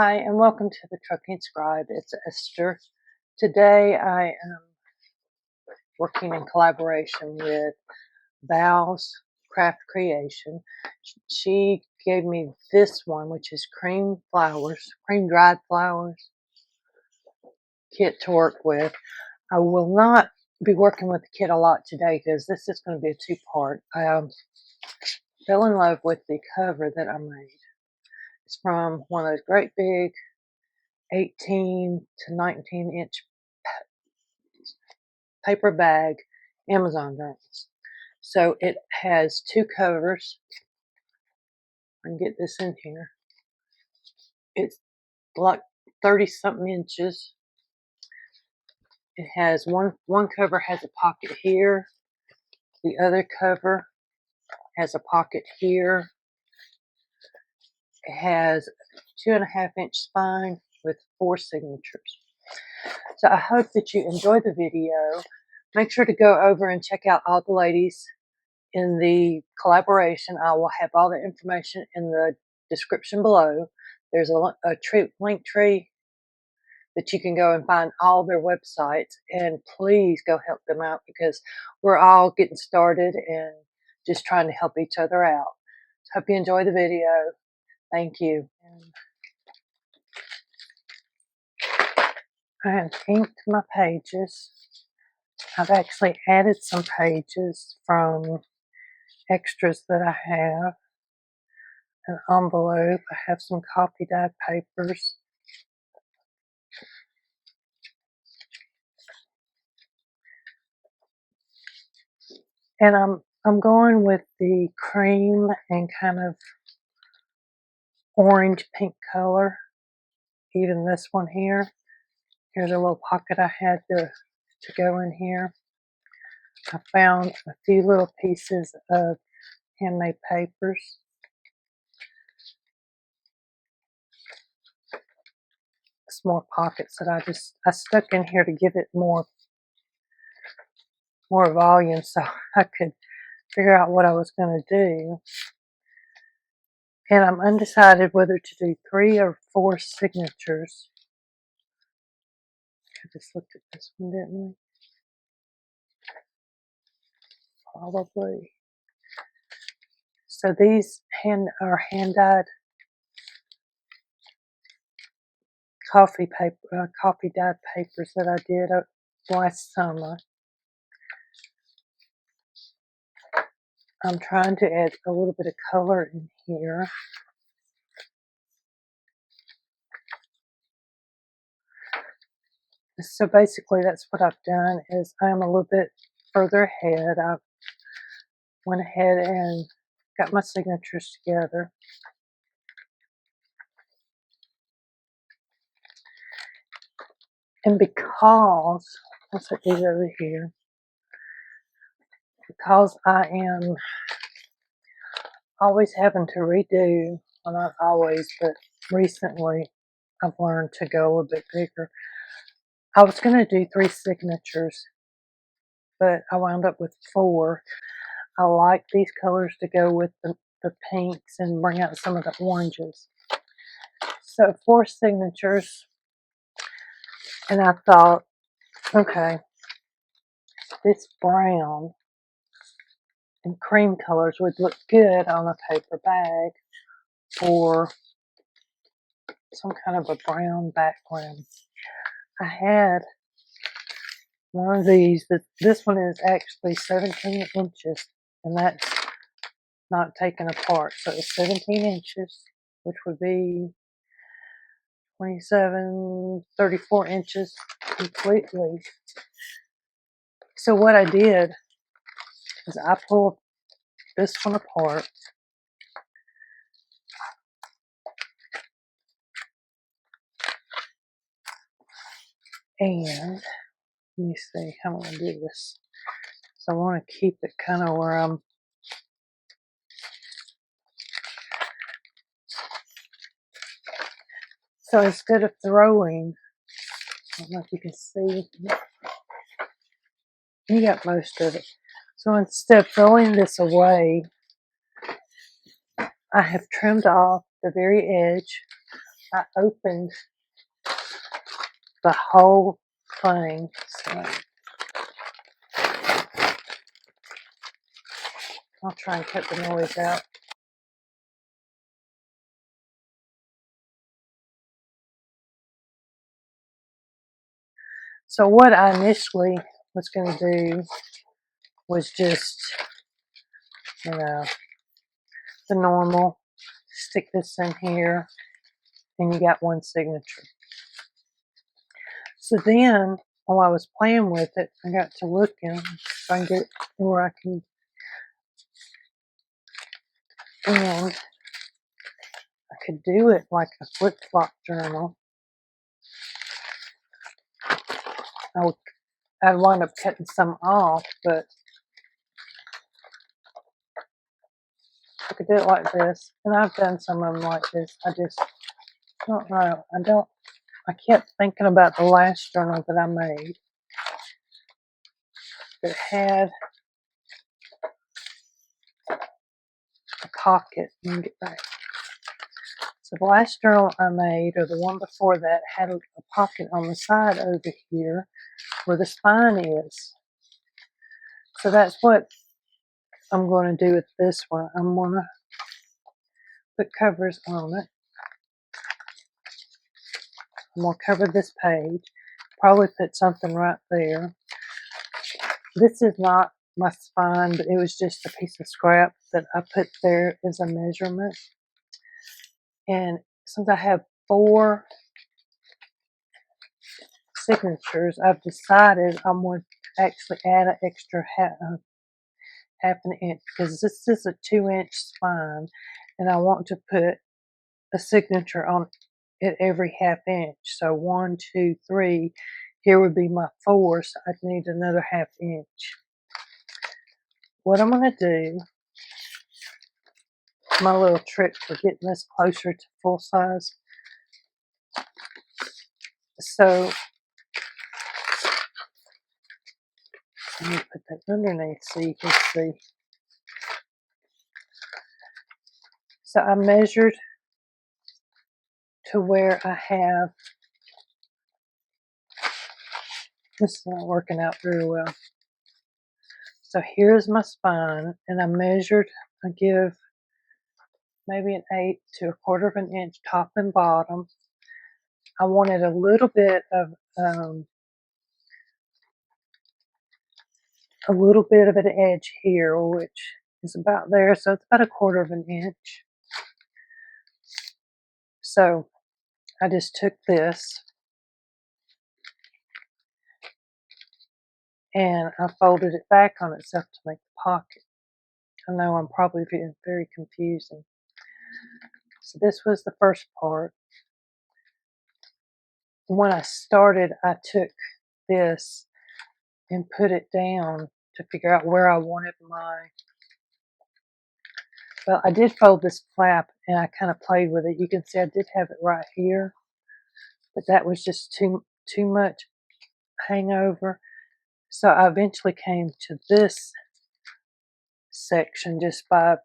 Hi, and welcome to the Trucking Scribe. It's Esther. Today I am working in collaboration with Vals Crafts Creation. She gave me this one, which is cream dried flowers kit to work with. I will not be working with the kit a lot today because this is going to be a two-part. I fell in love with the cover that I made. It's from one of those great big 18 to 19 inch paper bag Amazon journals. So it has two covers. I can get this in here. It's like 30 something inches. It has one cover has a pocket here. The other cover has a pocket here. It has 2.5 inch spine with 4 signatures. So I hope that you enjoy the video. Make sure to go over and check out all the ladies in the collaboration. I will have all the information in the description below. There's a link tree that you can go and find all their websites, and please go help them out because we're all getting started and just trying to help each other out. Hope you enjoy the video. Thank you. I have inked my pages. I've actually added some pages from extras that I have. An envelope. I have some coffee dyed papers. And I'm going with the cream and kind of orange pink color. Even this one here. Here's a little pocket I had to go in here. I found a few little pieces of handmade papers. Some more pockets that I stuck in here to give it more volume so I could figure out what I was going to do. And I'm undecided whether to do 3 or 4 signatures. I just looked at this one, didn't we? Probably. So these are hand-dyed coffee dyed papers that I did last summer. I'm trying to add a little bit of color in here. So basically that's what I've done is I'm a little bit further ahead. I went ahead and got my signatures together. And because, let's put these over here, because I am always having to redo, well not always, but recently I've learned to go a little bit bigger. I was going to do 3 signatures, but I wound up with 4. I like these colors to go with the pinks and bring out some of the oranges. So 4 signatures, and I thought, okay, this brown and cream colors would look good on a paper bag or some kind of a brown background. I had one of these, this one is actually 17 inches, and that's not taken apart. So it's 17 inches, which would be 34 inches completely. So what I did is I pulled this one apart. And let me see how I'm going to do this. So I want to keep it kind of where I'm. So instead of throwing, I don't know if you can see, you got most of it. So instead of throwing this away, I have trimmed off the very edge I opened the whole thing, so I'll try and cut the noise out. So what I initially was going to do was just, you know, the normal, stick this in here, and you got one signature. So then, while I was playing with it, I got to looking if I can get where I can, and I could do it like a flip-flop journal. I'd wind up cutting some off, but I could do it like this. And I've done some of them like this. I just don't know. I kept thinking about the last journal that I made. It had a pocket. Let me get back. So the last journal I made, or the one before that, had a pocket on the side over here where the spine is. So that's what I'm going to do with this one. I'm going to put covers on it. I'm going to cover this page. Probably put something right there. This is not my spine, but it was just a piece of scrap that I put there as a measurement. And since I have 4 signatures, I've decided I'm going to actually add an extra half an inch, because this is a 2-inch spine, and I want to put a signature on it every half inch. So 1, 2, 3. Here would be my 4, so I'd need another half inch. What I'm going to do, my little trick for getting this closer to full size. So let me put that underneath so you can see. So I measured to where I have, this is not working out very well. So here's my spine, and I measured, I give maybe an 1/8 to 1/4 of an inch top and bottom. I wanted a little bit of an edge here, which is about there, so it's about 1/4 of an inch. So I just took this and I folded it back on itself to make the pocket. I know I'm probably being very confusing. So this was the first part. When I started, I took this and put it down to figure out where I wanted my, well, I did fold this flap and I kind of played with it. You can see I did have it right here, but that was just too much hangover. So I eventually came to this section just by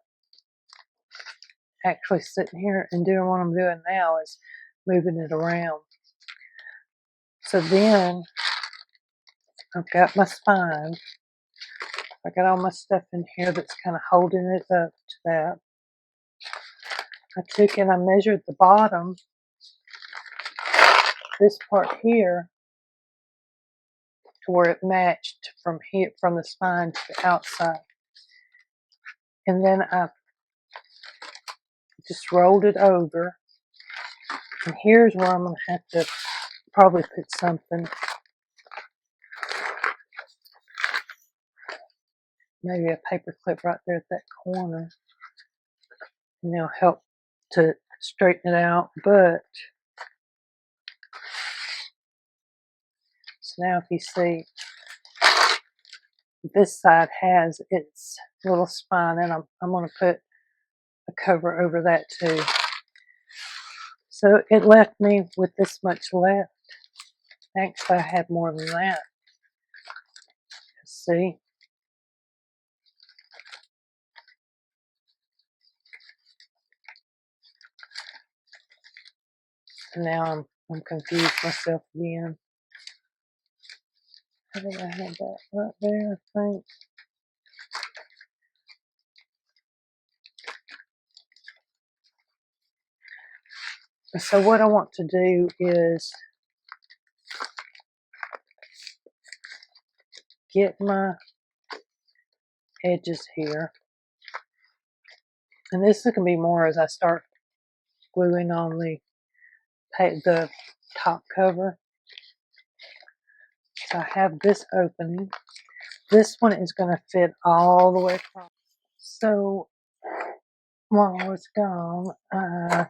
actually sitting here and doing what I'm doing now, is moving it around. So then I've got my spine. I got all my stuff in here that's kind of holding it up to that. I took and I measured the bottom, this part here, to where it matched from here, from the spine to the outside. And then I just rolled it over. And here's where I'm going to have to probably put something, maybe a paper clip right there at that corner, and it'll help to straighten it out. But so now if you see, this side has its little spine, and I'm going to put a cover over that too. So it left me with this much left. Actually, I had more than that. See? So now I'm confused myself again. I think I had that right there, I think. So what I want to do is get my edges here. And this is going to be more as I start gluing on the top cover. So I have this opening. This one is going to fit all the way across. So while I was gone, I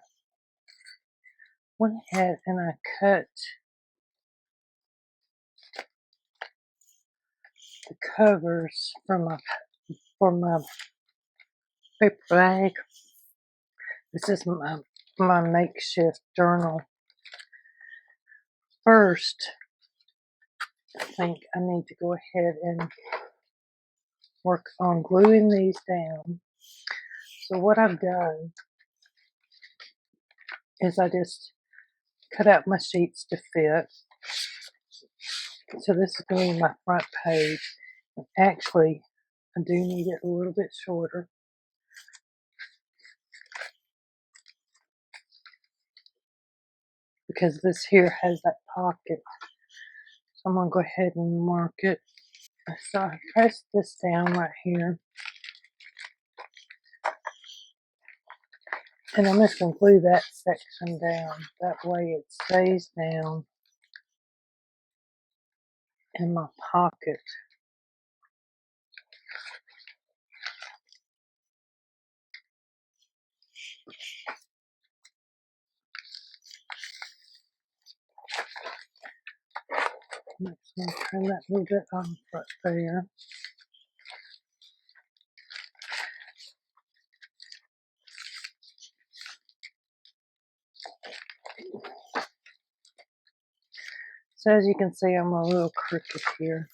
went ahead and I cut the covers for my paper bag. This is my makeshift journal. First, I think I need to go ahead and work on gluing these down. So what I've done is I just cut out my sheets to fit. So this is going to be my front page. Actually, I do need it a little bit shorter, because this here has that pocket. So I'm going to go ahead and mark it. So I press this down right here. And I'm just going to glue that section down. That way it stays down in my pocket. I'm just going to trim that little bit off right there. So as you can see, I'm a little crooked here.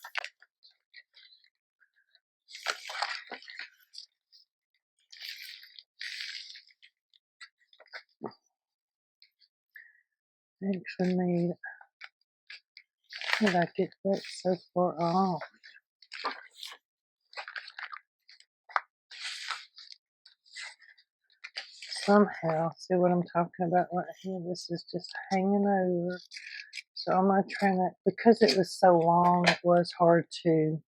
I actually need, how did I get that so far off? Somehow, see what I'm talking about right here? This is just hanging over. So I'm going to trim it. Because it was so long, it was hard to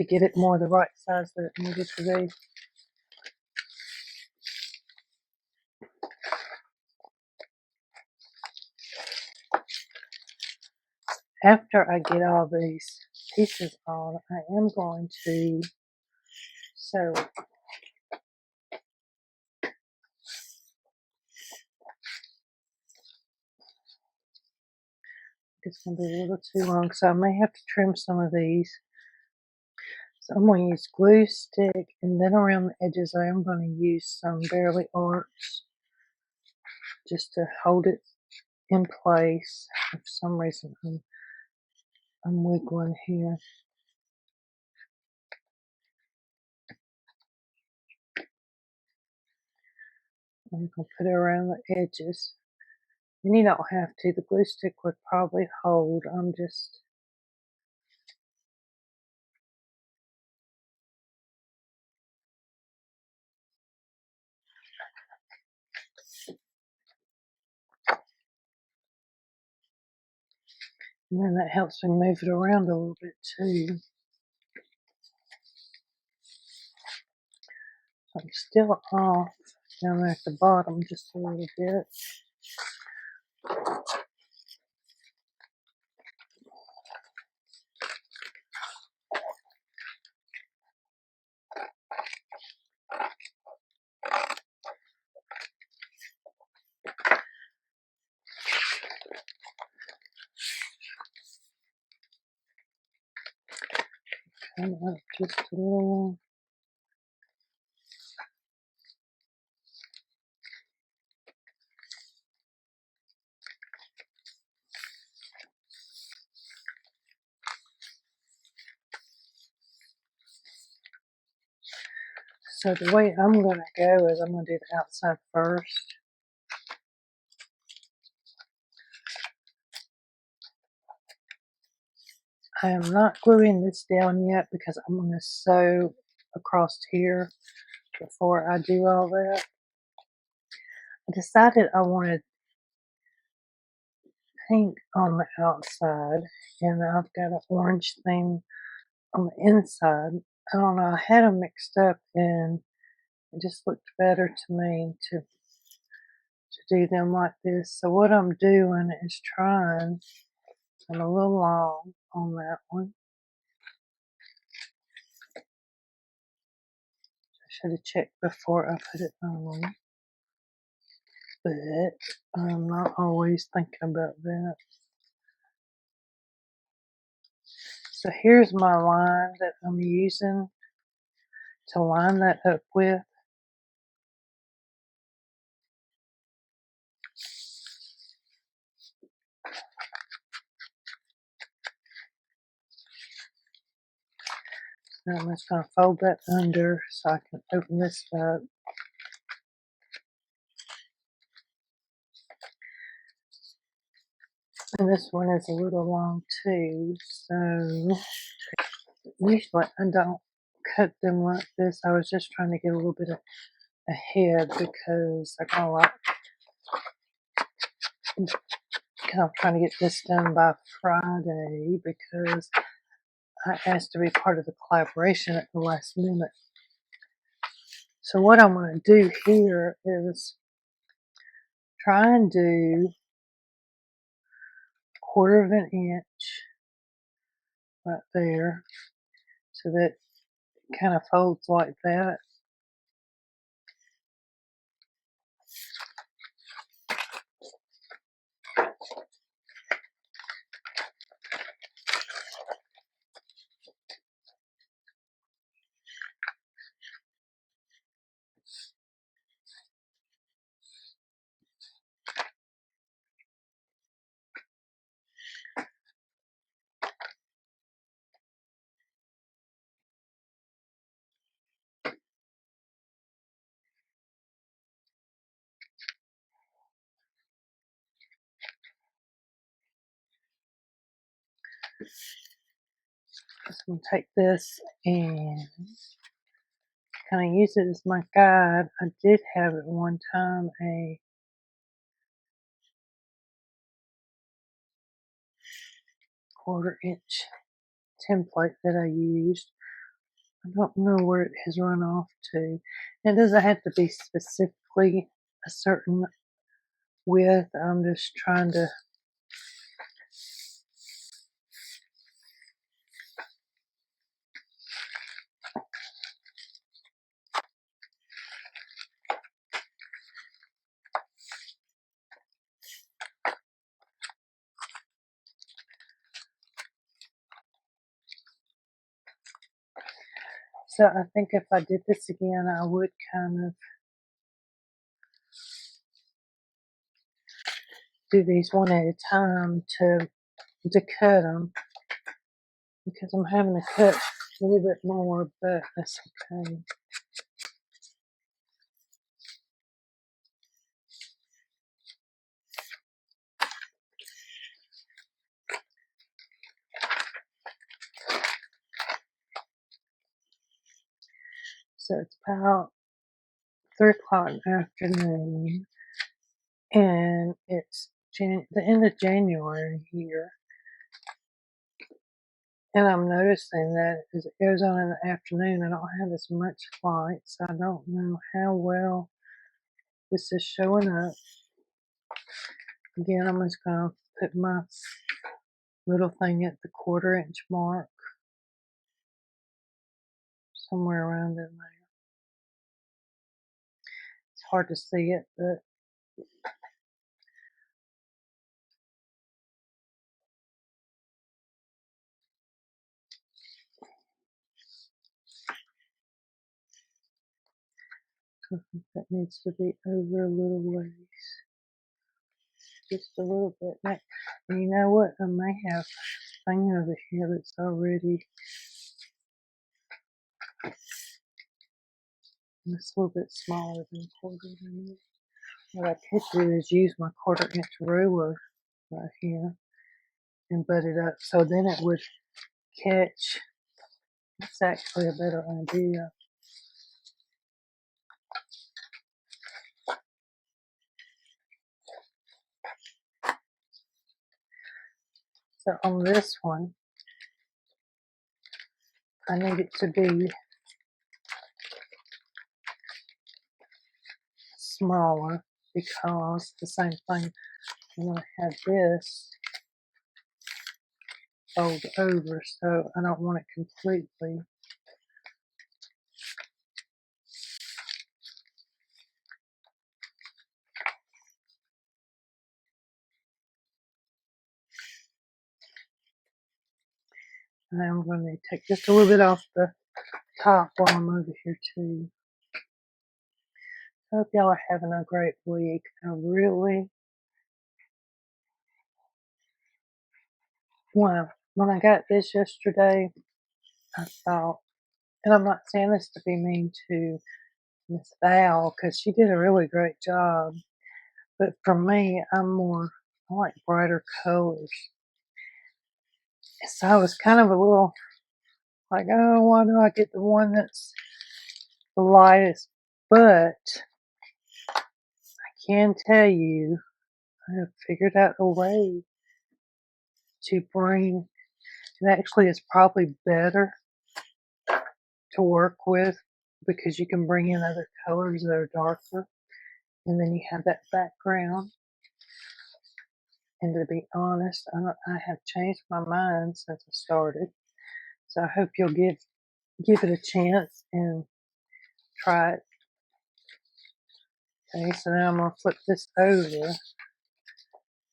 get it more the right size that it needed to be. After I get all these pieces on, I am going to sew it. It's going to be a little too long, so I may have to trim some of these. So I'm going to use glue stick, and then around the edges I am going to use some Barely Arts just to hold it in place. For some reason I'm wiggling here. I'm going to put it around the edges. And you don't have to. The glue stick would probably hold. I'm just and then that helps me move it around a little bit too. So I'm still off down there at the bottom just a little bit. Come up just a little. So the way I'm going to go is I'm going to do the outside first. I am not gluing this down yet because I'm going to sew across here before I do all that. I decided I wanted pink on the outside, and I've got an orange thing on the inside. I don't know, I had them mixed up and it just looked better to me to do them like this. So what I'm doing is trying, I'm a little long on that one. I should have checked before I put it on, but I'm not always thinking about that. So here's my line that I'm using to line that up with. Now I'm just going to fold that under so I can open this up. And this one is a little long too, so usually I don't cut them like this. I was just trying to get a little bit ahead because I kind of like, I'm trying to get this done by Friday because I asked to be part of the collaboration at the last minute. So what I'm going to do here is try and do 1/4 of an inch right there so that it kind of folds like that. So I'm going to take this and kind of use it as my guide. I did have at one time a quarter-inch template that I used. I don't know where it has run off to. It doesn't have to be specifically a certain width. I'm just trying to so I think if I did this again, I would kind of do these one at a time to cut them because I'm having to cut a little bit more, but that's okay. So it's about 3 o'clock in the afternoon, and it's the end of January here. And I'm noticing that as it goes on in the afternoon, I don't have as much light, so I don't know how well this is showing up. Again, I'm just going to put my little thing at the 1/4 inch mark, somewhere around in there. It's hard to see it, but I think that needs to be over a little ways. Just a little bit. And you know what? I may have a thing over here that's already It's a little bit smaller than a quarter inch. What I could do is use my 1/4 inch ruler right here and butt it up so then it would catch. That's actually a better idea. So on this one, I need it to be smaller because the same thing, I'm going to have this fold over, so I don't want it completely. And I'm going to take just a little bit off the top while I'm over here too. I hope y'all are having a great week. Well, when I got this yesterday, I thought, and I'm not saying this to be mean to Miss Val, because she did a really great job, but for me, I like brighter colors. So I was kind of a little like, oh, why do I get the one that's the lightest? But I can tell you, I have figured out a way to bring, and actually it's probably better to work with because you can bring in other colors that are darker and then you have that background. And to be honest, I have changed my mind since I started. So I hope you'll give it a chance and try it. Okay, so now I'm going to flip this over.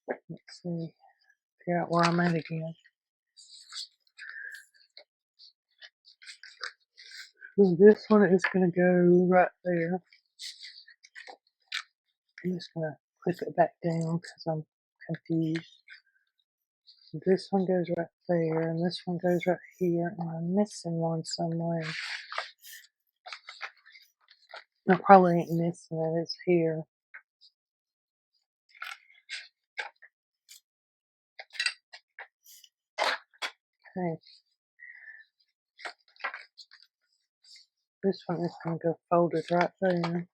Let's see, figure out where I'm at again. So this one is going to go right there. I'm just going to clip it back down because I'm confused. This one goes right there, and this one goes right here, and I'm missing one somewhere. I probably ain't missing it, it's here. Okay. This one is going to go folded right there.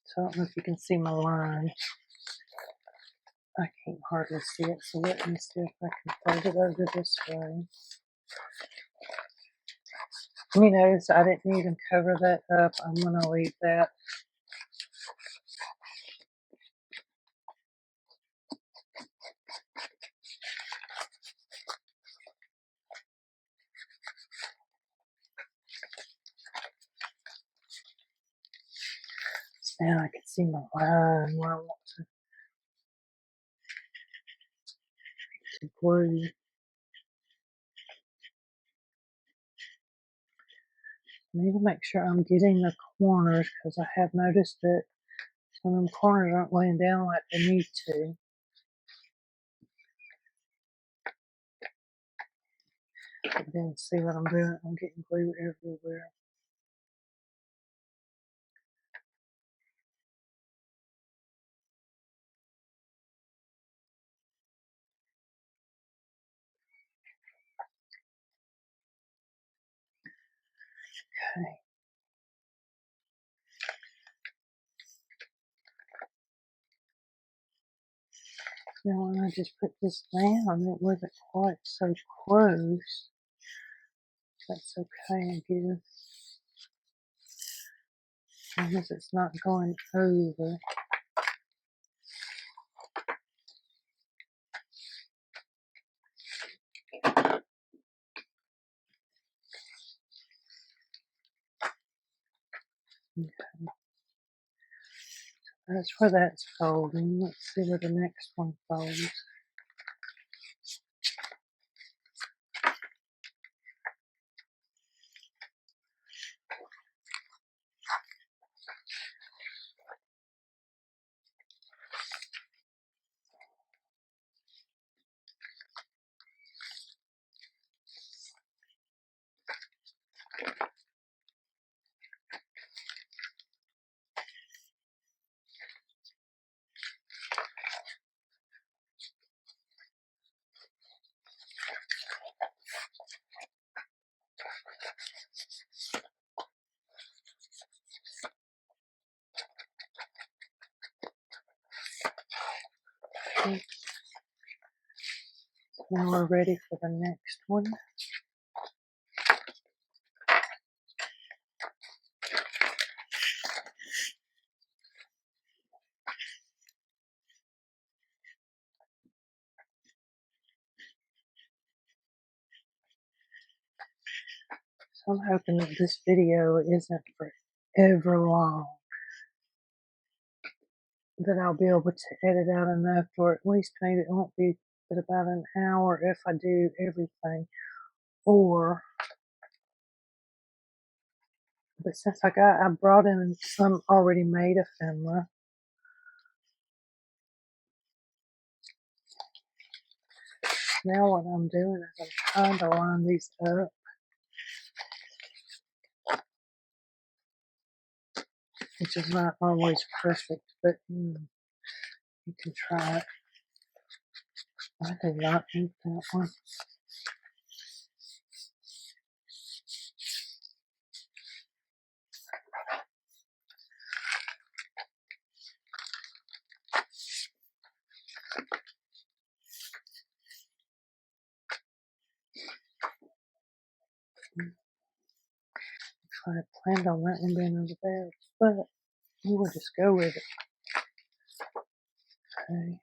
So I don't know if you can see my line. I can't hardly see it, so let me see if I can fold it over this way. You notice I didn't even cover that up. I'm going to leave that. So now I can see my line where I want to glue. I need to make sure I'm getting the corners because I have noticed that some of them corners aren't laying down like they need to. But then see what I'm doing. I'm getting glue everywhere. Okay. Now when I just put this down, it wasn't quite so close. That's okay, I guess. As long as it's not going over. Okay. That's where that's folding. Let's see where the next one folds. Now we're ready for the next one. So I'm hoping that this video isn't forever long, that I'll be able to edit out enough, or at least maybe it won't be but about an hour if I do everything. But since I brought in some already made ephemera, now what I'm doing is I'm trying to line these up, which is not always perfect, but you can try it. I did not eat that one. I planned on that one being over there, but we'll just go with it. Okay.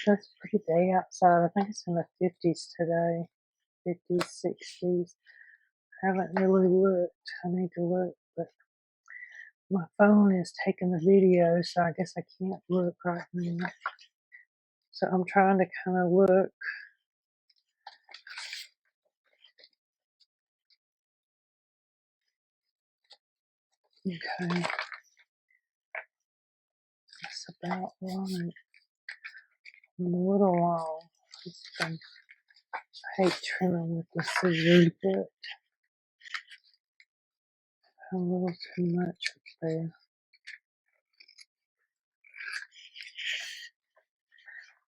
It's a pretty day outside. I think it's in the 50s today. 50s, 60s. I haven't really looked. I need to look, but my phone is taking the video, so I guess I can't look right now. So I'm trying to kind of look. Okay. That's about right. I'm a little long. I hate trimming with the scissors, but a little too much up there.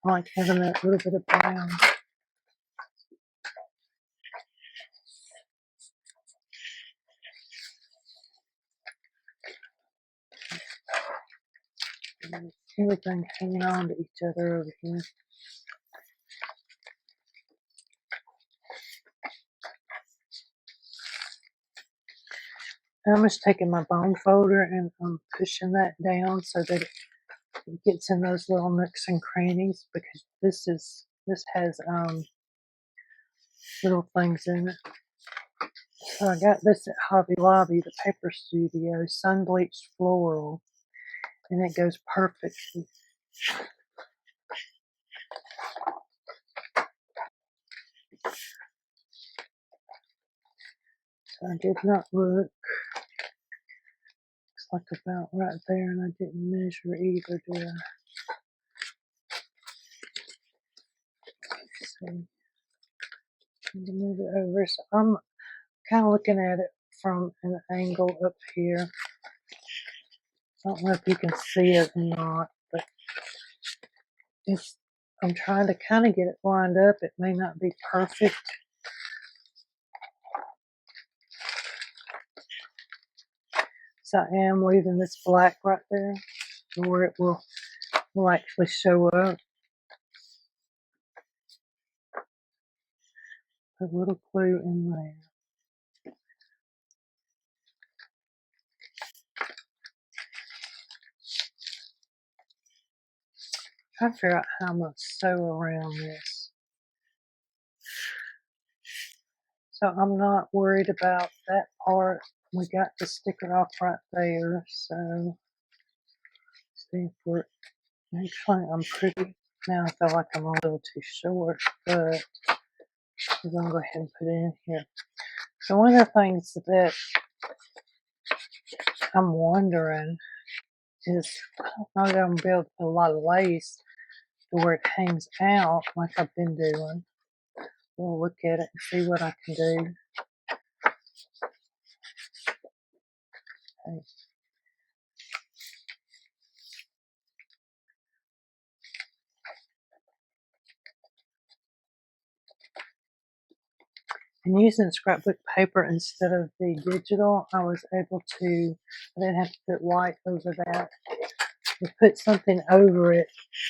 I like having that little bit of brown. Everything hanging on to each other over here. I'm just taking my bone folder and I'm pushing that down so that it gets in those little nooks and crannies, because this has little things in it. So I got this at Hobby Lobby, the Paper Studio, sun bleached floral, and it goes perfectly. So I did not look. Looks like about right there, and I didn't measure either, did I? Let's see. I'm gonna move it over. So I'm kind of looking at it from an angle up here. I don't know if you can see it or not, but I'm trying to kind of get it lined up. It may not be perfect. So I am leaving this black right there where it will actually show up. A little clue in there. Trying to figure out how I'm going to sew around this. So I'm not worried about that part. We got the sticker off right there. So see if we're actually, I'm pretty, now I feel like I'm a little too short, but I'm going to go ahead and put it in here. So one of the things that I'm wondering is, I don't know that I'm going to be able to put a lot of lace to where it hangs out like I've been doing. We'll look at it and see what I can do. Okay. And using scrapbook paper instead of the digital, I was able to, I didn't have to put white over that. I put something over it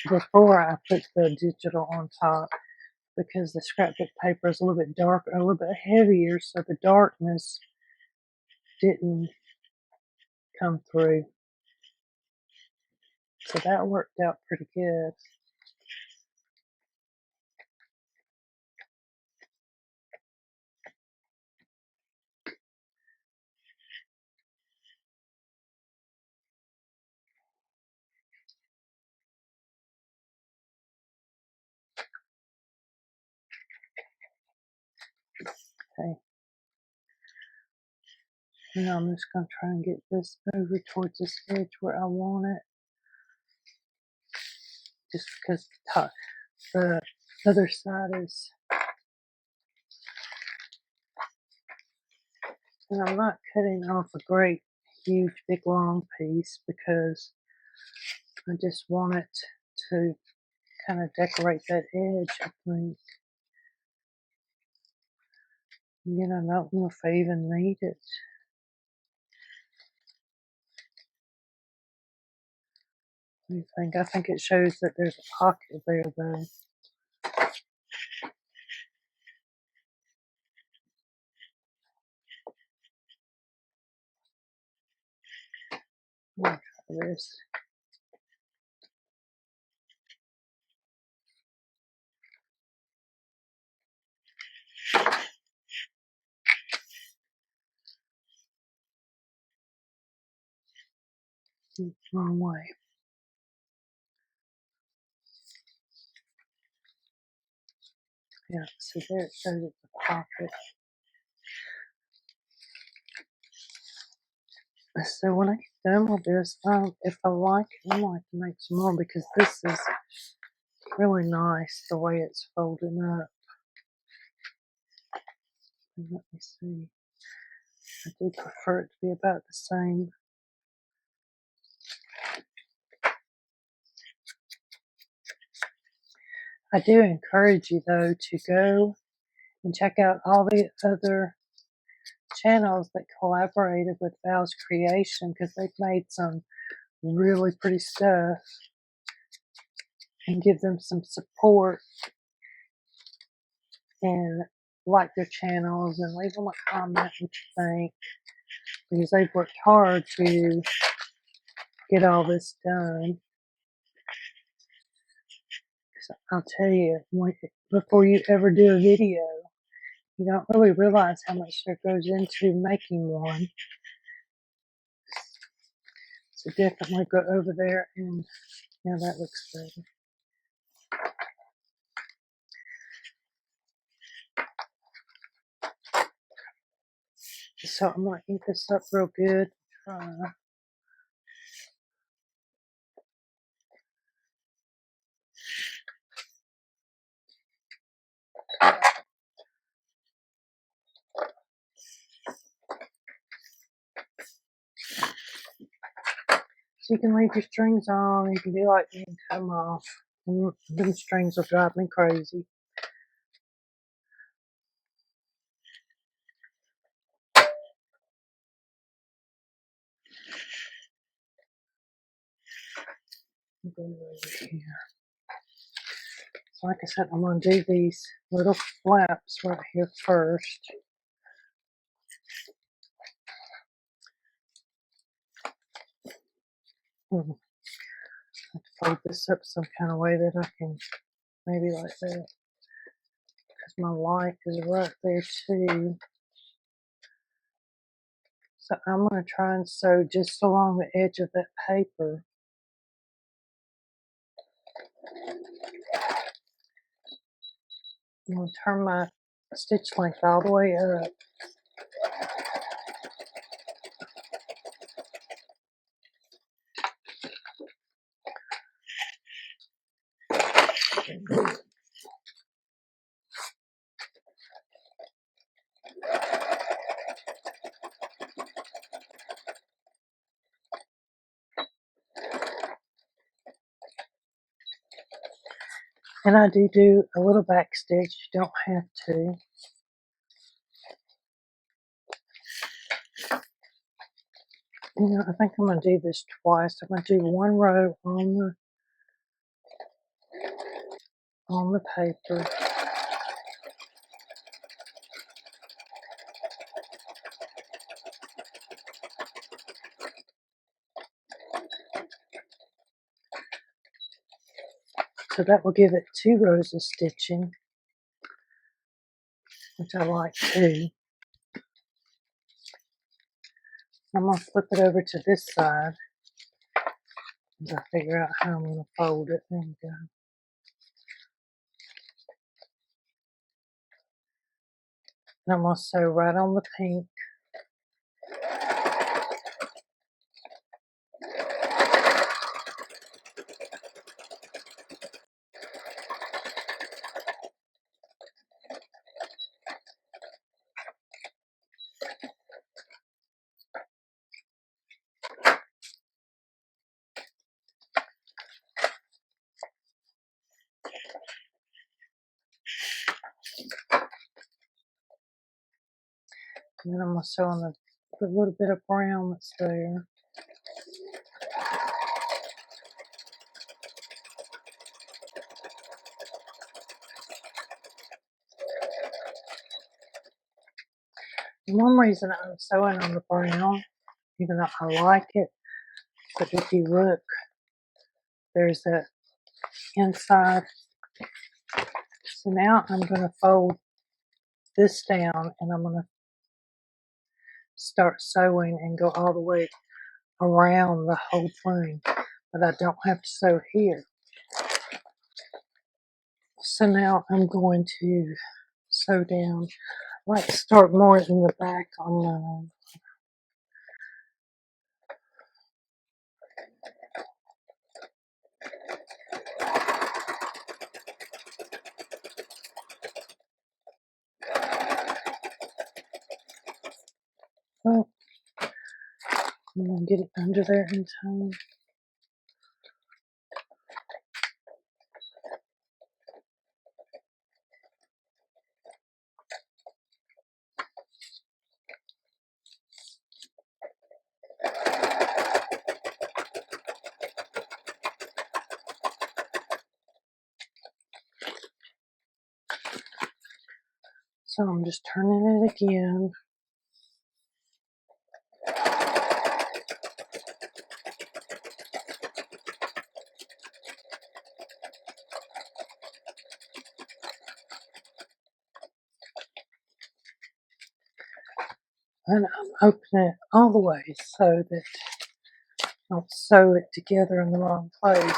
before I put the digital on top, because the scrapbook paper is a little bit darker, a little bit heavier, so the darkness didn't come through. So that worked out pretty good. Okay. Now I'm just going to try and get this over towards this edge where I want it. Just because the other side is, and I'm not cutting off a great huge big long piece because I just want it to kind of decorate that edge, I think. Again, I don't know if I even need it. What do you think? I think it shows that there's a pocket there though. I'm gonna try this. Wrong way. Yeah, so there it shows it's a pocket. So when I get done with this, if I like it, I might make some more because this is really nice the way it's folding up. And let me see. I do prefer it to be about the same. I do encourage you though to go and check out all the other channels that collaborated with Vals Creation, because they've made some really pretty stuff, and give them some support and like their channels and leave them a comment what you think, because they've worked hard to get all this done. So I'll tell you, before you ever do a video, you don't really realize how much there goes into making one. So definitely go over there, and now that looks better. So I'm going to eat this up real good. Try. So you can leave your strings on. You can be like me and cut them off. And them strings will drive me crazy. Go over here. So like I said, I'm going to do these little flaps right here first. I have to fold this up some kind of way that I can, maybe like that, because my light is right there too. So I'm going to try and sew just along the edge of that paper. I'm going to turn my stitch length all the way up. And I do a little back stitch. You don't have to. You know, I think I'm going to do this twice. I'm going to do one row on the paper. So that will give it 2 rows of stitching, which I like too. I'm going to flip it over to this side as I figure out how I'm going to fold it. There we go. And I'm going to sew right on the pink. And then I'm going to sew on the little bit of brown that's there. And one reason I'm sewing on the brown, even though I like it, but if you look, there's that inside. So now I'm going to fold this down and I'm going to start sewing and go all the way around the whole thing, but I don't have to sew here. So now I'm going to sew down, like start more in the back on oh, I'm going to get it under there in time. So I'm just turning it again. And I'm opening it all the way so that I don't sew it together in the wrong place.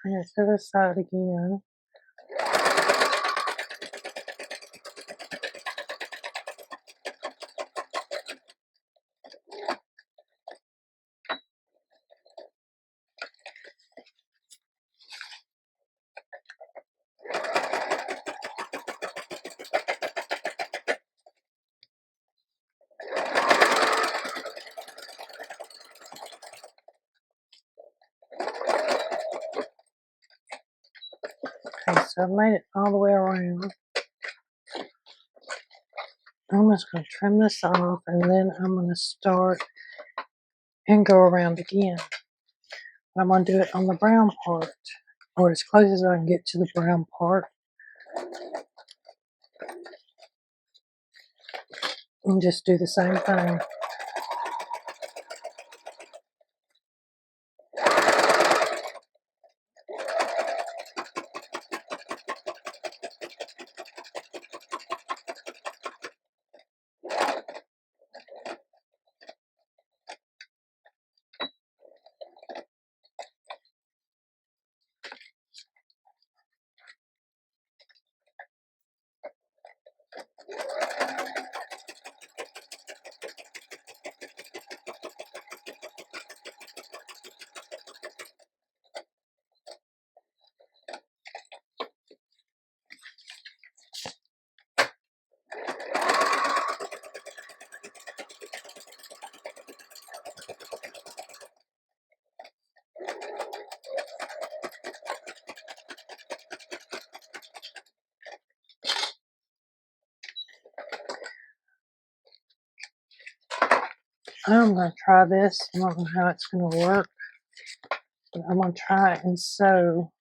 Turn it to the side again. Okay, so I've made it all the way around. I'm just going to trim this off and then I'm going to start and go around again. I'm going to do it on the brown part, or as close as I can get to the brown part. And just do the same thing. I'm going to try this. I don't know how it's going to work, but I'm going to try it and sew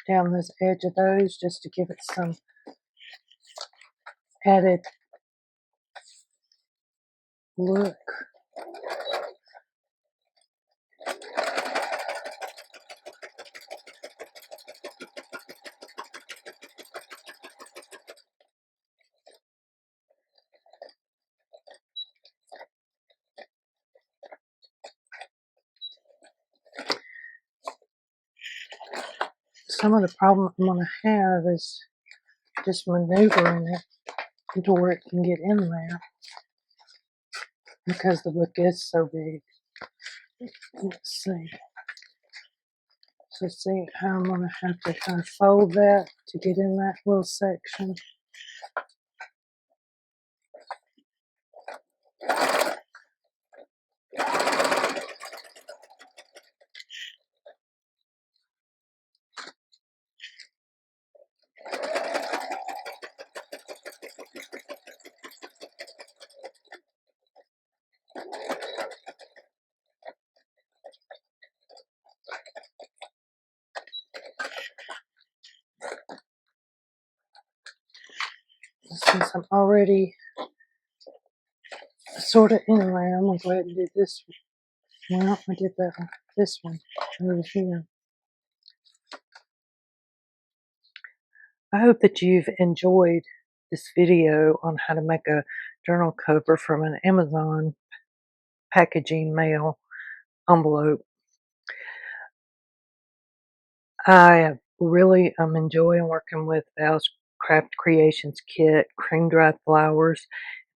down this edge of those just to give it some added look. Some of the problem I'm going to have is just maneuvering it to where it can get in there because the book is so big. Let's see. So see how I'm going to have to kind of fold that to get in that little section. Since I'm already sort of in there, I'm going to go ahead and do this one. Well, I did that one. This one over here. I hope that you've enjoyed this video on how to make a journal cover from an Amazon packaging mail envelope. I really am enjoying working with Vals Crafts Creations kit, cream dried flowers.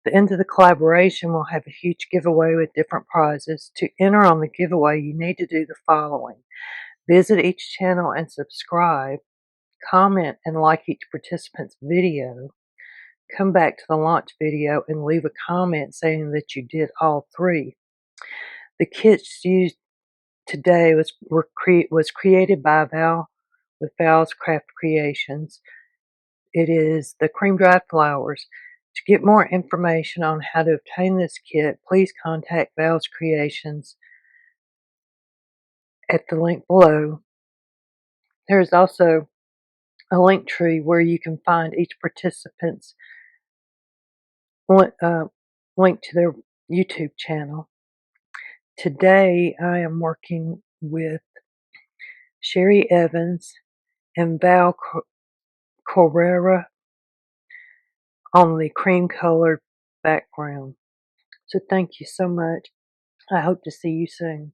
At the end of the collaboration, we'll have a huge giveaway with different prizes. To enter on the giveaway, you need to do the following. Visit each channel and subscribe. Comment and like each participant's video. Come back to the launch video and leave a comment saying that you did all three. The kits used today was created by Vals Crafts Creations. It is the cream dried flowers. To get more information on how to obtain this kit, please contact Vals Creations at the link below. There is also a LinkTree where you can find each participant's link to their YouTube channel. Today I am working with Sherry Evans and Val Correra on the cream colored background. So thank you so much. I hope to see you soon.